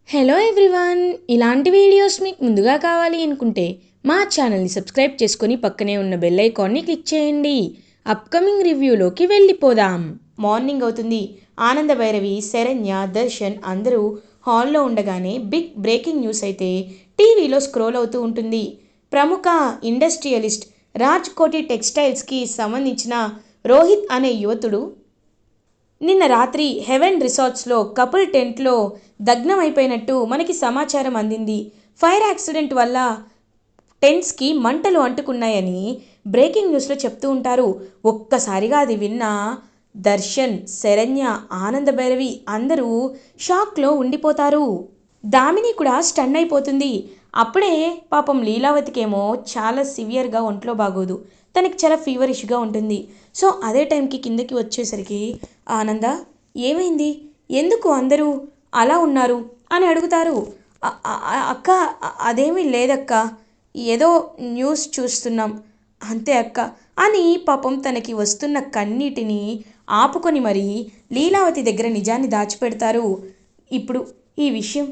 Hello everyone, ఇలాంటి videos మీకు ముందుగా కావాలి అనుకుంటే మా ఛానల్ని సబ్స్క్రైబ్ చేసుకొని పక్కనే ఉన్న బెల్ ఐకాన్ని క్లిక్ చేయండి. అప్కమింగ్ రివ్యూలోకి వెళ్ళిపోదాం. మార్నింగ్ అవుతుంది. ఆనంద భైరవి, శరణ్య, దర్శన్ అందరూ హాల్లో ఉండగానే బిగ్ బ్రేకింగ్ న్యూస్ అయితే టీవీలో స్క్రోల్ అవుతూ ఉంటుంది. ప్రముఖ ఇండస్ట్రియలిస్ట్ రాజ్కోటి టెక్స్టైల్స్కి సంబంధించిన రోహిత్ అనే యువతుడు నిన్న రాత్రి హెవెన్ రిసార్ట్స్లో కపుల్ టెంట్లో దగ్నమైపోయినట్టు మనకి సమాచారం అందింది. ఫైర్ యాక్సిడెంట్ వల్ల టెంట్స్కి మంటలు అంటుకున్నాయని బ్రేకింగ్ న్యూస్లో చెప్తూ ఉంటారు. ఒక్కసారిగా అది విన్న దర్శన్, శరణ్య, ఆనంద భైరవి అందరూ షాక్లో ఉండిపోతారు. దామిని కూడా స్టన్ అయిపోతుంది. అప్పుడే పాపం లీలావతికేమో చాలా సివియర్గా ఒంట్లో బాగోదు. తనకి చాలా ఫీవరిష్గా ఉంటుంది. సో అదే టైంకి కిందకి వచ్చేసరికి ఆనంద, ఏమైంది, ఎందుకు అందరూ అలా ఉన్నారు అని అడుగుతారు. అక్క, అదేమీ లేదక్క, ఏదో న్యూస్ చూస్తున్నాం అంతే అక్క అని పాపం తనకి వస్తున్న కన్నీటిని ఆపుకొని మరీ లీలావతి దగ్గర నిజాన్ని దాచిపెడతారు. ఇప్పుడు ఈ విషయం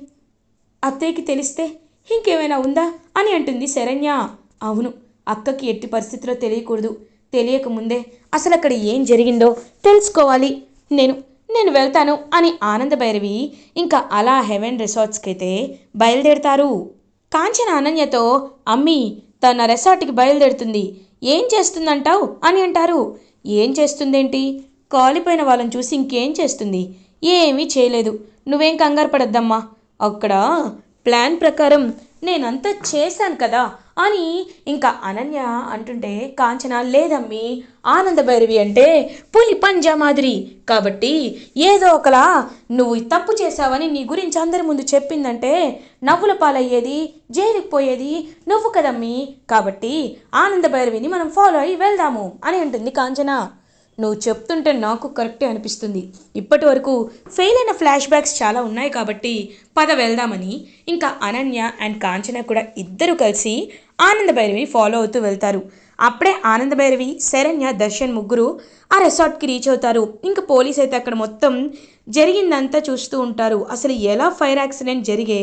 అత్తయ్యకి తెలిస్తే ఇంకేమైనా ఉందా అని అంటుంది శరణ్య. అవును, అక్కకి ఎట్టి పరిస్థితిలో తెలియకూడదు. తెలియకముందే అసలు అక్కడ ఏం జరిగిందో తెలుసుకోవాలి. నేను వెళ్తాను అని ఆనంద భైరవి ఇంకా అలా హెవెన్ రిసార్ట్స్కి అయితే బయలుదేరుతారు. కాంచన అనన్యతో, అమ్మి తన రెసార్ట్కి బయలుదేరుతుంది, ఏం చేస్తుందంటావు అని అంటారు. ఏం చేస్తుందేంటి, కాలిపోయిన వాళ్ళని చూసి ఇంకేం చేస్తుంది, ఏమీ చేయలేదు, నువ్వేం కంగారు పడద్దమ్మా, అక్కడ ప్లాన్ ప్రకారం నేనంతా చేశాను కదా అని ఇంకా అనన్య అంటుంటే కాంచన, లేదమ్మి, ఆనంద భైరవి అంటే పులి పంజా మాదిరి, కాబట్టి ఏదో ఒకలా నువ్వు తప్పు చేశావని నీ గురించి అందరి ముందు చెప్పిందంటే నవ్వుల పాలయ్యేది, జైలుకి పోయేది నువ్వు కదమ్మి, కాబట్టి ఆనంద భైరవిని మనం ఫాలో అయ్యి వెళ్దాము అని అంటుంది కాంచన. నువ్వు చెప్తుంటే నాకు కరెక్టే అనిపిస్తుంది. ఇప్పటి వరకు ఫెయిల్ అయిన ఫ్లాష్ బ్యాక్స్ చాలా ఉన్నాయి కాబట్టి పద వెళ్దామని ఇంకా అనన్య అండ్ కాంచన కూడా ఇద్దరు కలిసి ఆనంద భైరవిని ఫాలో అవుతూ వెళ్తారు. అప్పుడే ఆనంద భైరవి, శరణ్య, దర్శన్ ముగ్గురు ఆ రిసార్ట్కి రీచ్ అవుతారు. ఇంకా పోలీస్ అయితే అక్కడ మొత్తం జరిగిందంతా చూస్తూ ఉంటారు. అసలు ఎలా ఫైర్ యాక్సిడెంట్ జరిగే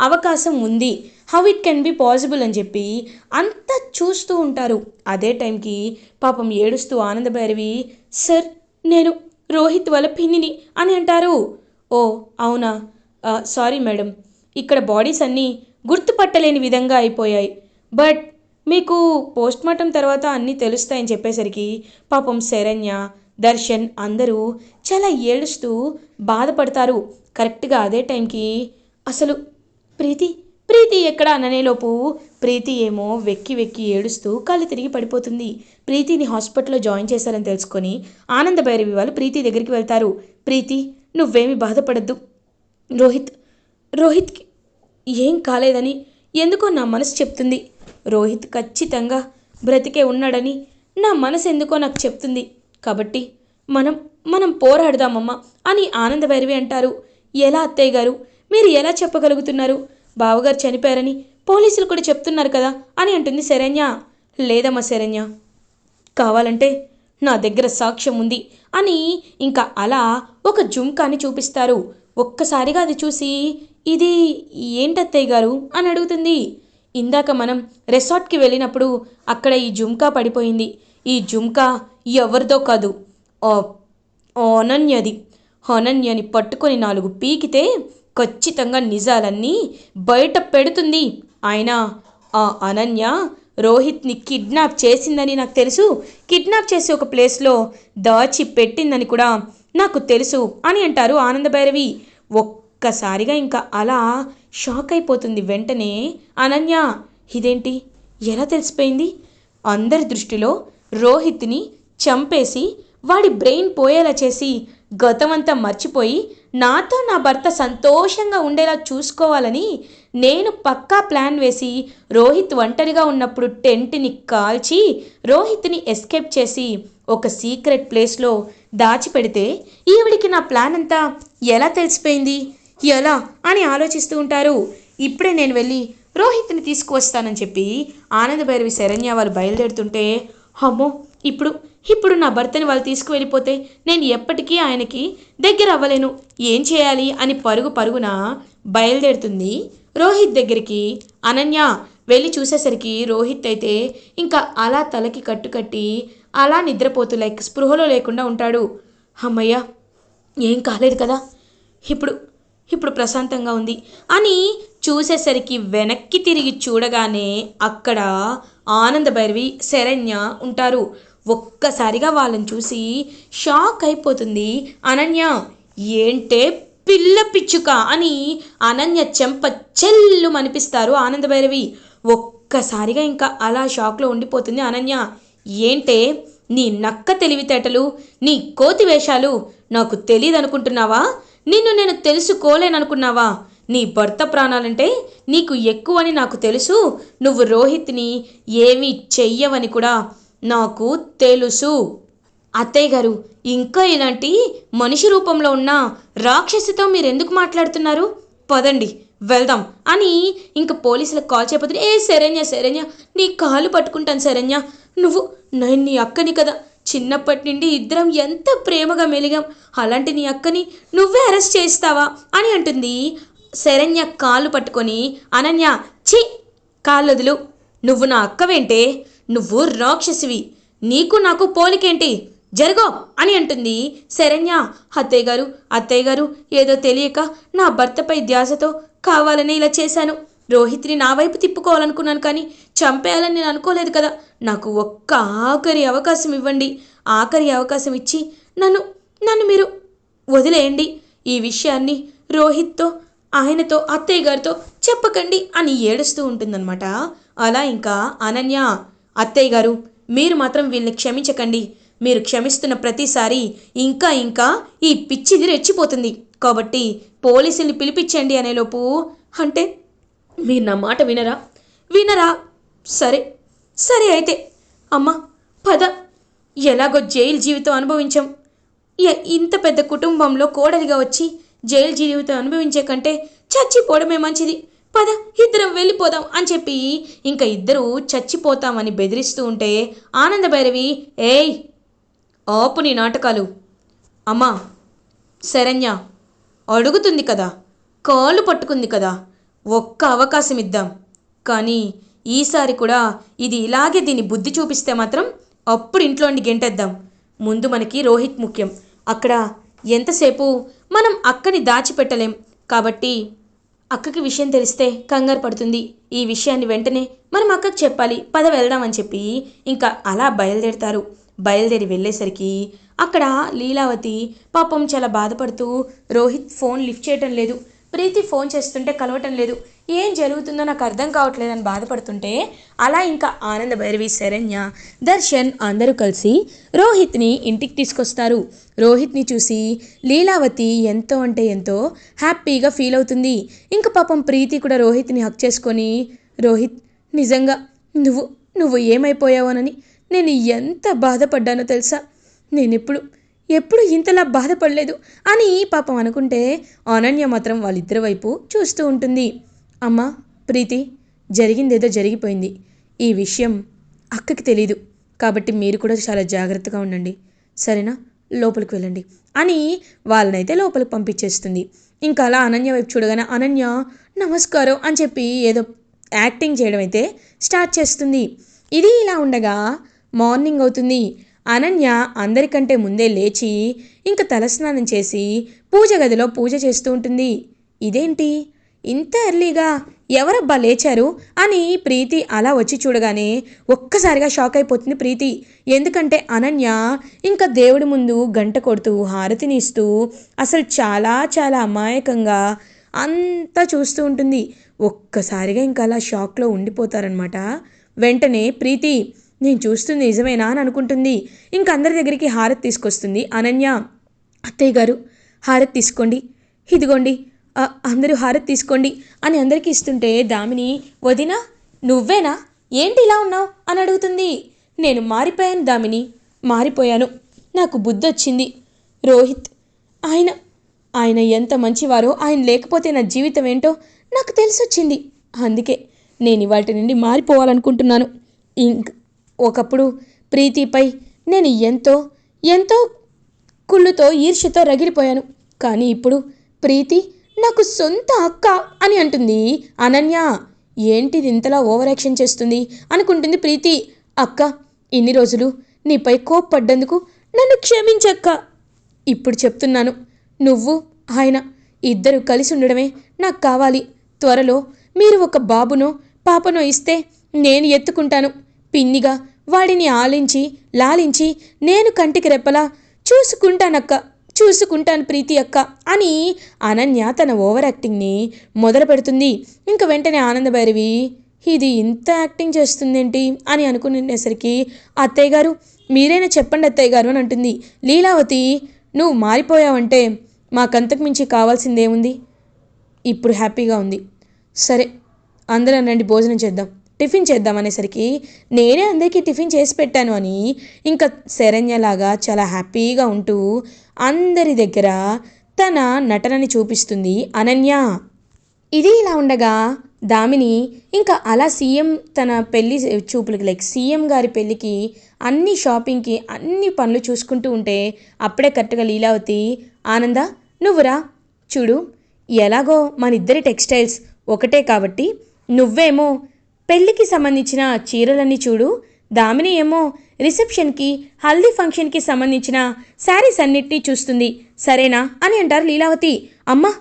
అవకాశం ఉంది, how it can be possible అని చెప్పి అంతా చూస్తూ ఉంటారు. అదే టైంకి పాపం ఏడుస్తూ ఆనంద భైరవి, సార్, నేను రోహిత్ వాళ్ళ పిన్నిని అని అంటారు. ఓ అవునా, సారీ మేడం, ఇక్కడ బాడీస్ అన్నీ గుర్తుపట్టలేని విధంగా అయిపోయాయి, బట్ మీకు పోస్ట్మార్టం తర్వాత అన్నీ తెలుస్తాయని చెప్పేసరికి పాపం శరణ్య, దర్శన్ అందరూ చాలా ఏడుస్తూ బాధపడతారు. కరెక్ట్గా అదే టైంకి అసలు ప్రీతి ప్రీతి ఎక్కడ అననేలోపు ప్రీతి ఏమో వెక్కి వెక్కి ఏడుస్తూ కళ్ళు తిరిగి పడిపోతుంది. ప్రీతిని హాస్పిటల్లో జాయిన్ చేశారని తెలుసుకొని ఆనంద భైరవి వాళ్ళు ప్రీతి దగ్గరికి వెళ్తారు. ప్రీతి, నువ్వేమీ బాధపడద్దు, రోహిత్కి ఏం కాలేదని ఎందుకో నా మనసు చెప్తుంది, రోహిత్ ఖచ్చితంగా బ్రతికే ఉన్నాడని నా మనసు ఎందుకో నాకు చెప్తుంది, కాబట్టి మనం పోరాడదామమ్మా అని ఆనంద భైరవి అంటారు. ఎలా అత్తయ్య గారు, మీరు ఎలా చెప్పగలుగుతున్నారు, బావగారు చనిపోయారని పోలీసులు కూడా చెప్తున్నారు కదా అని అంటుంది శరణ్య. లేదమ్మా శరణ్య, కావాలంటే నా దగ్గర సాక్ష్యం ఉంది అని ఇంకా అలా ఒక జుంకాని చూపిస్తారు. ఒక్కసారిగా అది చూసి, ఇది ఏంటత్తయ్య గారు అని అడుగుతుంది. ఇందాక మనం రిసార్ట్కి వెళ్ళినప్పుడు అక్కడ ఈ జుంకా పడిపోయింది. ఈ జుంకా ఎవరిదో కాదు, అనన్యది. అనన్యని పట్టుకొని 4 పీకితే ఖచ్చితంగా నిజాలన్నీ బయట పెడుతుంది. అయినా ఆ అనన్య రోహిత్ని కిడ్నాప్ చేసిందని నాకు తెలుసు, కిడ్నాప్ చేసి ఒక ప్లేస్లో దాచి పెట్టిందని కూడా నాకు తెలుసు అని అంటారు ఆనంద భైరవి. ఒక్కసారిగా ఇంకా అలా షాక్ అయిపోతుంది. వెంటనే అనన్య, ఇదేంటి, ఎలా తెలిసిపోయింది, అందరి దృష్టిలో రోహిత్ని చంపేసి వాడి బ్రెయిన్ పోయేలా చేసి గతమంతా మర్చిపోయి నాతో నా భర్త సంతోషంగా ఉండేలా చూసుకోవాలని నేను పక్కా ప్లాన్ వేసి రోహిత్ ఒంటరిగా ఉన్నప్పుడు టెంట్ని కాల్చి రోహిత్ని ఎస్కేప్ చేసి ఒక సీక్రెట్ ప్లేస్లో దాచిపెడితే ఈవిడికి నా ప్లాన్ అంతా ఎలా తెలిసిపోయింది, ఎలా అని ఆలోచిస్తూ ఉంటారు. ఇప్పుడే నేను వెళ్ళి రోహిత్ని తీసుకువస్తానని చెప్పి ఆనంద భైరవి, శరణ్య వాళ్ళు బయలుదేరుతుంటే, అమ్మో, ఇప్పుడు ఇప్పుడు నా భర్తని వాళ్ళు తీసుకువెళ్ళిపోతే నేను ఎప్పటికీ ఆయనకి దగ్గర అవ్వలేను, ఏం చేయాలి అని పరుగు పరుగున బయలుదేరుతుంది రోహిత్ దగ్గరికి అనన్య. వెళ్ళి చూసేసరికి రోహిత్ అయితే ఇంకా అలా తలకి కట్టుకట్టి అలా నిద్రపోతూ లైక్ స్పృహలో లేకుండా ఉంటాడు. అమ్మయ్య, ఏం కాలేదు కదా, ఇప్పుడు ఇప్పుడు ప్రశాంతంగా ఉంది అని చూసేసరికి వెనక్కి తిరిగి చూడగానే అక్కడ ఆనంద భైరవి శరణ్య ఉంటారు. ఒక్కసారిగా వాళ్ళని చూసి షాక్ అయిపోతుంది అనన్య. ఏంటే పిల్ల పిచ్చుక అని అనన్య చెంప చెల్లు మనిపిస్తారు ఆనంద భైరవి. ఒక్కసారిగా ఇంకా అలా షాక్లో ఉండిపోతుంది అనన్య. ఏంటే నీ నక్క తెలివితేటలు, నీ కోతి వేషాలు నాకు తెలియదనుకుంటున్నావా? నిన్ను నేను తెలుసుకోలేననుకున్నావా? నీ భర్త ప్రాణాలంటే నీకు ఎక్కువని నాకు తెలుసు. నువ్వు రోహిత్ని ఏమీ చెయ్యవని కూడా నాకు తెలుసు. అత్తయ్య గారు, ఇంకా ఇలాంటి మనిషి రూపంలో ఉన్న రాక్షసితో మీరెందుకు మాట్లాడుతున్నారు? పదండి వెళ్దాం అని ఇంక పోలీసులకు కాల్ చేయబోతుంది. శరణ్య శరణ్య, నీ కాలు పట్టుకుంటాను శరణ్య, నువ్వు నేను నీ అక్కని కదా, చిన్నప్పటి నుండి ఇద్దరం ఎంత ప్రేమగా మెలిగాం, అలాంటి నీ అక్కని నువ్వే అరెస్ట్ చేస్తావా అని అంటుంది. శరణ్య కాళ్ళు పట్టుకొని అనన్య, ఛీ కాళ్ళొదులు, నువ్వు నా అక్కవేంటే, నువ్వు రాక్షసివి, నీకు నాకు పోలికేంటి, జరుగో అని అంటుంది శరణ్య. అత్తయ్య గారు ఏదో తెలియక నా భర్తపై ధ్యాసతో కావాలని ఇలా చేశాను. రోహిత్ని నా వైపు తిప్పుకోవాలనుకున్నాను, కానీ చంపేయాలని నేను అనుకోలేదు కదా. నాకు ఒక్క ఆఖరి అవకాశం ఇవ్వండి, ఆఖరి అవకాశం ఇచ్చి నన్ను నన్ను మీరు వదిలేయండి. ఈ విషయాన్ని రోహిత్తో, ఆయనతో, అత్తయ్య గారితో చెప్పకండి అని ఏడుస్తూ ఉంటుందన్నమాట. అలా ఇంకా అనన్య, అత్తయ్య గారు మీరు మాత్రం వీళ్ళని క్షమించకండి, మీరు క్షమిస్తున్న ప్రతిసారి ఇంకా ఇంకా ఈ పిచ్చిది రెచ్చిపోతుంది, కాబట్టి పోలీసుల్ని పిలిపించండి అనేలోపు, అంటే మీరు నా మాట వినరా? సరే సరే అయితే అమ్మ పద, ఎలాగో జైలు జీవితం అనుభవించాం, ఇంత పెద్ద కుటుంబంలో కోడలిగా వచ్చి జైలు జీవితం అనుభవించే కంటే చచ్చిపోవడమే మంచిది, పద ఇద్దరం వెళ్ళిపోదాం అని చెప్పి ఇంకా ఇద్దరు చచ్చిపోతామని బెదిరిస్తూ ఉంటే ఆనంద భైరవి, ఏయ్ ఆపు నీ నాటకాలు, అమ్మా శరణ్య అడుగుతుంది కదా, కాళ్ళు పట్టుకుంది కదా, ఒక్క అవకాశం ఇద్దాం, కానీ ఈసారి కూడా ఇది ఇలాగే దీని బుద్ధి చూపిస్తే మాత్రం అప్పుడు ఇంట్లోండి గెంటేద్దాం. ముందు మనకి రోహిత్ ముఖ్యం, అక్కడ ఎంతసేపు మనం అక్కని దాచిపెట్టలేం, కాబట్టి అక్కకి విషయం తెలిస్తే కంగారు పడుతుంది, ఈ విషయాన్ని వెంటనే మనం అక్కకి చెప్పాలి, పద వెళ్దామని చెప్పి ఇంకా అలా బయలుదేరుతారు. బయలుదేరి వెళ్ళేసరికి అక్కడ లీలావతి పాపం చాలా బాధపడుతూ, రోహిత్ ఫోన్ లిఫ్ట్ చేయటం లేదు, ప్రీతి ఫోన్ చేస్తుంటే కలవటం లేదు, ఏం జరుగుతుందో నాకు అర్థం కావట్లేదని బాధపడుతుంటే అలా ఇంకా ఆనంద భైరవి, శరణ్య, దర్శన్ అందరూ కలిసి రోహిత్ని ఇంటికి తీసుకొస్తారు. రోహిత్ని చూసి లీలావతి ఎంతో అంటే ఎంతో హ్యాపీగా ఫీల్ అవుతుంది. ఇంకా పాపం ప్రీతి కూడా రోహిత్ని హక్ చేసుకొని, రోహిత్ నిజంగా నువ్వు ఏమైపోయావోనని నేను ఎంత బాధపడ్డానో తెలుసా, నేను ఎప్పుడు ఇంతలా బాధపడలేదు అని పాపం అనుకుంటే అనన్య మాత్రం వాళ్ళిద్దరి వైపు చూస్తూ ఉంటుంది. అమ్మ ప్రీతి, జరిగిందేదో జరిగిపోయింది, ఈ విషయం అక్కకి తెలీదు, కాబట్టి మీరు కూడా చాలా జాగ్రత్తగా ఉండండి, సరేనా, లోపలికి వెళ్ళండి అని వాళ్ళనైతే లోపలికి పంపించేస్తుంది. ఇంకా అలా అనన్య వైపు చూడగానే అనన్య నమస్కారం అని చెప్పి ఏదో యాక్టింగ్ చేయడం అయితే స్టార్ట్ చేస్తుంది. ఇది ఇలా ఉండగా మార్నింగ్ అవుతుంది. అనన్య అందరికంటే ముందే లేచి ఇంకా తలస్నానం చేసి పూజ గదిలో పూజ చేస్తూ ఉంటుంది. ఇదేంటి ఇంత ఎర్లీగా ఎవరబ్బా లేచారు అని ప్రీతి అలా వచ్చి చూడగానే ఒక్కసారిగా షాక్ అయిపోతుంది ప్రీతి. ఎందుకంటే అనన్య ఇంకా దేవుడి ముందు గంట కొడుతూ హారతిని ఇస్తూ అసలు చాలా చాలా అమాయకంగా అంతా చూస్తూ ఉంటుంది. ఒక్కసారిగా ఇంకా అలా షాక్లో ఉండిపోతారనమాట. వెంటనే ప్రీతి, నేను చూస్తుంది నిజమేనా అని అనుకుంటుంది. ఇంక అందరి దగ్గరికి హారతి తీసుకొస్తుంది అనన్య. అత్తయ్య గారు హారతి తీసుకోండి, ఇదిగోండి అందరూ హారతి తీసుకోండి అని అందరికీ ఇస్తుంటే దామిని, వదినా నువ్వేనా, ఏంటి ఇలా ఉన్నావు అని అడుగుతుంది. నేను మారిపోయాను దామిని, మారిపోయాను, నాకు బుద్ధి వచ్చింది. రోహిత్ ఆయన ఎంత మంచివారో, ఆయన లేకపోతే నా జీవితం ఏంటో నాకు తెలిసొచ్చింది, అందుకే నేను వాటి నుండి మారిపోవాలనుకుంటున్నాను. ఒకప్పుడు ప్రీతిపై నేను ఎంతో ఎంతో కుళ్ళుతో ఈర్ష్యతో రగిలిపోయాను. కానీ ఇప్పుడు ప్రీతి నాకు సొంత అక్క అని అంటుంది అనన్య. ఏంటిది ఇంతలా ఓవర్ యాక్షన్ చేస్తుంది అనుకుంటుంది ప్రీతి. అక్క, ఇన్ని రోజులు నీపై కోప్పడ్డందుకు నన్ను క్షమించక్క. ఇప్పుడు చెప్తున్నాను, నువ్వు ఆయన ఇద్దరు కలిసి ఉండడమే నాకు కావాలి. త్వరలో మీరు ఒక బాబునో పాపనో ఇస్తే నేను ఎత్తుకుంటాను. పిన్నిగా వాడిని ఆలించి లాలించి నేను కంటికి రెప్పలా చూసుకుంటానక్క, చూసుకుంటాను ప్రీతి అక్క అని అనన్య తన ఓవర్ యాక్టింగ్ని మొదలు పెడుతుంది. ఇంక వెంటనే ఆనందభైరవి ఇది ఇంత యాక్టింగ్ చేస్తుందేంటి అని అనుకునేసరికి అత్తయ్య గారు మీరైనా చెప్పండి అత్తయ్య గారు అని అంటుంది. లీలావతి, నువ్వు మారిపోయావంటే మాకంతకు మించి కావాల్సిందేముంది? ఇప్పుడు హ్యాపీగా ఉంది. సరే అందరం రండి భోజనం చేద్దాం, టిఫిన్ చేద్దాం అనేసరికి నేనే అందరికీ టిఫిన్ చేసి పెట్టాను అని ఇంకా శరణ్యలాగా చాలా హ్యాపీగా ఉంటూ అందరి దగ్గర తన నటనని చూపిస్తుంది అనన్య. ఇది ఇలా ఉండగా దామిని ఇంకా అలా సీఎం తన పెళ్లి చూపులకి సీఎం గారి పెళ్ళికి అన్ని షాపింగ్కి అన్ని పనులు చూసుకుంటూ ఉంటే అప్పుడే కరెక్ట్గా లీలావతి, ఆనంద నువ్వురా, చూడు ఎలాగో మన ఇద్దరి టెక్స్టైల్స్ ఒకటే కాబట్టి నువ్వేమో పెళ్ళికి సంబంధించిన చీరలన్నీ చూడు, దామిని ఏమో రిసెప్షన్కి హల్దీ ఫంక్షన్కి సంబంధించిన శారీస్ అన్నిటినీ చూస్తుంది, సరేనా అని అంటారు లీలావతి. అమ్మా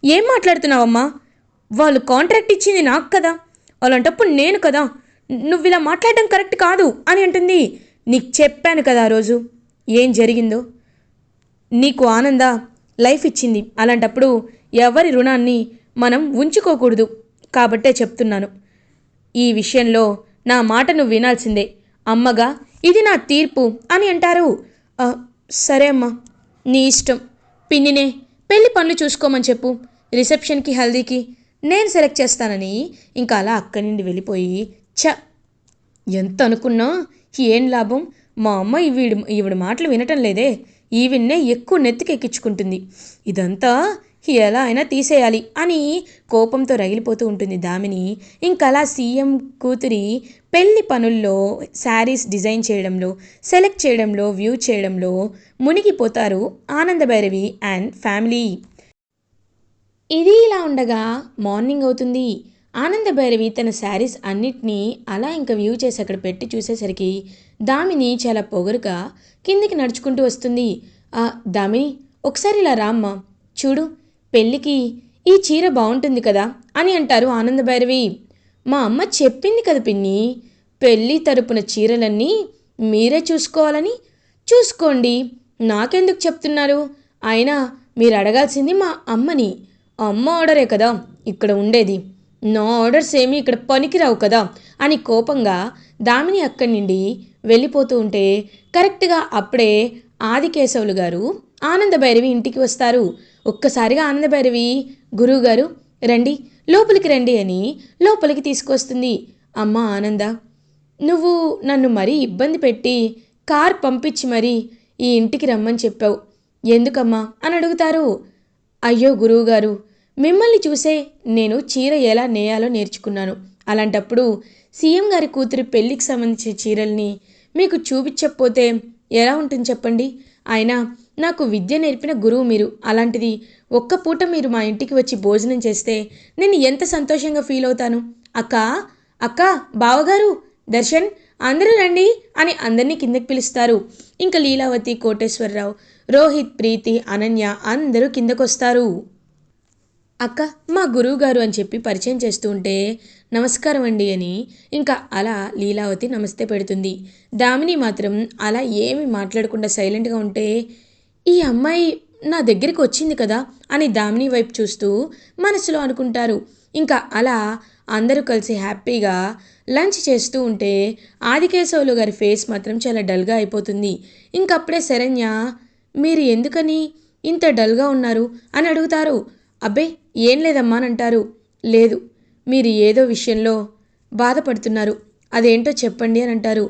ఏం మాట్లాడుతున్నావమ్మా? వాళ్ళు కాంట్రాక్ట్ ఇచ్చింది నాకు కదా, వాళ్ళంటప్పుడు నేను కదా, నువ్వు ఇలా మాట్లాడడం కరెక్ట్ కాదు అని అంటుంది. నీకు చెప్పాను కదా ఆ రోజు ఏం జరిగిందో. నీకు ఆనంద లైఫ్ ఇచ్చింది, అలాంటప్పుడు ఎవరి రుణాన్ని మనం ఉంచుకోకూడదు కాబట్టే చెప్తున్నాను. ఈ విషయంలో నా మాట నువ్వు వినాల్సిందే, అమ్మగా ఇది నా తీర్పు అని అంటారు. సరే అమ్మా, నీ ఇష్టం, పిన్నినే పెళ్లి పనులు చూసుకోమని చెప్పు, రిసెప్షన్కి హల్దీకి నేను సెలెక్ట్ చేస్తానని ఇంకా అలా అక్కడి నుండి వెళ్ళిపోయి ఎంత అనుకున్నా ఏం లాభం, మా అమ్మ ఈవిడ మాటలు వినటం లేదే, ఈవిన్నే ఎక్కువ నెత్తికెక్కించుకుంటుంది, ఇదంతా ఎలా అయినా తీసేయాలి అని కోపంతో రగిలిపోతూ ఉంటుంది దామిని. ఇంకలా సీఎం కూతురి పెళ్లి పనుల్లో శారీస్ డిజైన్ చేయడంలో, సెలెక్ట్ చేయడంలో, వ్యూ చేయడంలో మునిగిపోతారు ఆనందభైరవి అండ్ ఫ్యామిలీ. ఇది ఇలా ఉండగా మార్నింగ్ అవుతుంది. ఆనందభైరవి తన శారీస్ అన్నిటినీ అలా ఇంకా వ్యూ చేసి అక్కడ పెట్టి చూసేసరికి దామిని చాలా పొగరుగా కిందికి నడుచుకుంటూ వస్తుంది. దామిని ఒకసారి ఇలా రామ్మ, చూడు పెళ్ళికి ఈ చీర బాగుంటుంది కదా అని అంటారు ఆనందభైరవి. మా అమ్మ చెప్పింది కదా పిన్ని, పెళ్ళి తరపున చీరలన్నీ మీరే చూసుకోవాలని. చూసుకోండి, నాకెందుకు చెప్తున్నారు? అయినా మీరు అడగాల్సింది మా అమ్మని, అమ్మ ఆర్డరే కదా ఇక్కడ ఉండేది, నా ఆర్డర్స్ ఏమీ ఇక్కడ పనికిరావు కదా అని కోపంగా దామిని అక్కడి నుండి వెళ్ళిపోతూ ఉంటే కరెక్ట్గా అప్పుడే ఆదికేశవులు గారు ఆనందభైరవి ఇంటికి వస్తారు. ఒక్కసారిగా ఆనందభైరవి, గురువుగారు రండి లోపలికి రండి అని లోపలికి తీసుకొస్తుంది. అమ్మ ఆనంద, నువ్వు నన్ను మరీ ఇబ్బంది పెట్టి కార్ పంపించి మరీ ఈ ఇంటికి రమ్మని చెప్పావు, ఎందుకమ్మా అని అడుగుతారు. అయ్యో గురువుగారు, మిమ్మల్ని చూసే నేను చీర ఎలా నేయాలో నేర్చుకున్నాను, అలాంటప్పుడు సీఎం గారి కూతురి పెళ్ళికి సంబంధించిన చీరల్ని మీకు చూపించకపోతే ఎలా ఉంటుంది చెప్పండి? అయినా నాకు విద్య నేర్పిన గురువు మీరు, అలాంటిది ఒక్క పూట మీరు మా ఇంటికి వచ్చి భోజనం చేస్తే నేను ఎంత సంతోషంగా ఫీల్ అవుతాను. అక్క అక్క, బావగారు, దర్శన్ అందరూ రండి అని అందరినీ కిందకి పిలుస్తారు. ఇంకా లీలావతి, కోటేశ్వరరావు, రోహిత్, ప్రీతి, అనన్య అందరూ కిందకొస్తారు. అక్క మా గురువుగారు అని చెప్పి పరిచయం చేస్తూ ఉంటే నమస్కారం అండి అని ఇంకా అలా లీలావతి నమస్తే పెడుతుంది. దామిని మాత్రం అలా ఏమి మాట్లాడకుండా సైలెంట్గా ఉంటే ఈ అమ్మాయి నా దగ్గరికి వచ్చింది కదా అని దామిని వైపు చూస్తూ మనసులో అనుకుంటారు. ఇంకా అలా అందరూ కలిసి హ్యాపీగా లంచ్ చేస్తూ ఉంటే ఆదికేశవులు గారి ఫేస్ మాత్రం చాలా డల్గా అయిపోతుంది. ఇంకప్పుడే శరణ్య, మీరు ఎందుకని ఇంత డల్గా ఉన్నారు అని అడుగుతారు. అబ్బే ఏం లేదమ్మా అని అంటారు. లేదు, మీరు ఏదో విషయంలో బాధపడుతున్నారు, అదేంటో చెప్పండి అని అంటారు.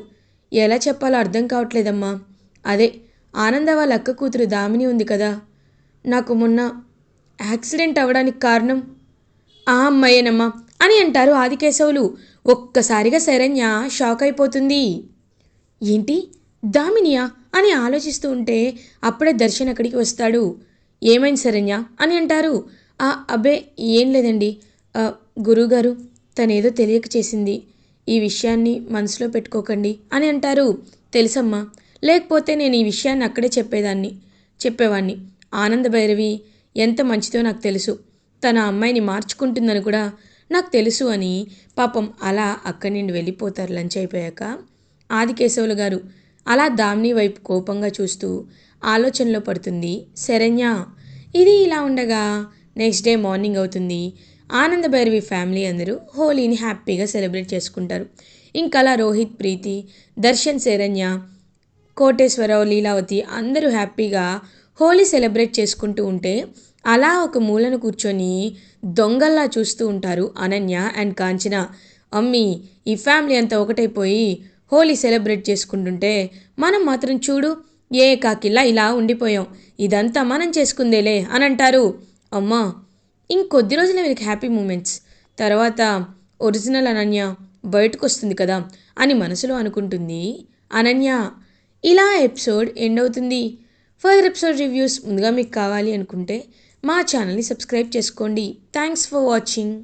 ఎలా చెప్పాలో అర్థం కావట్లేదమ్మా, అదే ఆనంద వాళ్ళ అక్క కూతురు దామిని ఉంది కదా, నాకు మొన్న యాక్సిడెంట్ అవ్వడానికి కారణం ఆ అమ్మాయేనమ్మా అని అంటారు ఆదికేశవులు. ఒక్కసారిగా శరణ్య షాక్ అయిపోతుంది. ఏంటి దామినియా అని ఆలోచిస్తూ ఉంటే అప్పుడే దర్శన్ అక్కడికి వస్తాడు. ఏమైంది శరణ్య అని అంటారు. అబ్బే ఏం లేదండి, ఆ, గురువుగారు తనేదో తెలియక చేసింది, ఈ విషయాన్ని మనసులో పెట్టుకోకండి అని అంటారు. తెలుసమ్మా, లేకపోతే నేను ఈ విషయాన్ని అక్కడే చెప్పేవాణ్ణి. ఆనంద భైరవి ఎంత మంచిదో నాకు తెలుసు, తన అమ్మాయిని మార్చుకుంటుందని కూడా నాకు తెలుసు అని పాపం అలా అక్కడి నుండి వెళ్ళిపోతారు లంచ్ అయిపోయాక. ఆదికేశవులు గారు అలా దామిని వైపు కోపంగా చూస్తూ ఆలోచనలో పడుతుంది శరణ్య. ఇది ఇలా ఉండగా నెక్స్ట్ డే మార్నింగ్ అవుతుంది. ఆనంద భైరవి ఫ్యామిలీ అందరూ హోలీని హ్యాపీగా సెలబ్రేట్ చేసుకుంటారు. ఇంకలా రోహిత్, ప్రీతి, దర్శన్, శరణ్య, కోటేశ్వరరావు, లీలావతి అందరూ హ్యాపీగా హోలీ సెలబ్రేట్ చేసుకుంటూ ఉంటే అలా ఒక మూలను కూర్చొని దొంగల్లా చూస్తూ ఉంటారు అనన్య అండ్ కాంచన. అమ్మీ, ఈ ఫ్యామిలీ అంతా ఒకటైపోయి హోలీ సెలబ్రేట్ చేసుకుంటుంటే మనం మాత్రం చూడు ఏకాకిలా ఇలా ఉండిపోయాం, ఇదంతా మనం చేసుకుందేలే అని అంటారు. అమ్మా, ఇంకొద్ది రోజులే వీళ్ళకి హ్యాపీ మూమెంట్స్, తర్వాత ఒరిజినల్ అనన్య బయటకు వస్తుంది కదా అని మనసులో అనుకుంటుంది అనన్య. ఇలా ఎపిసోడ్ ఎండ్ అవుతుంది. ఫర్దర్ ఎపిసోడ్ రివ్యూస్ ముందుగా మీకు కావాలి అనుకుంటే మా ఛానల్ని సబ్స్క్రైబ్ చేసుకోండి. Thanks for watching.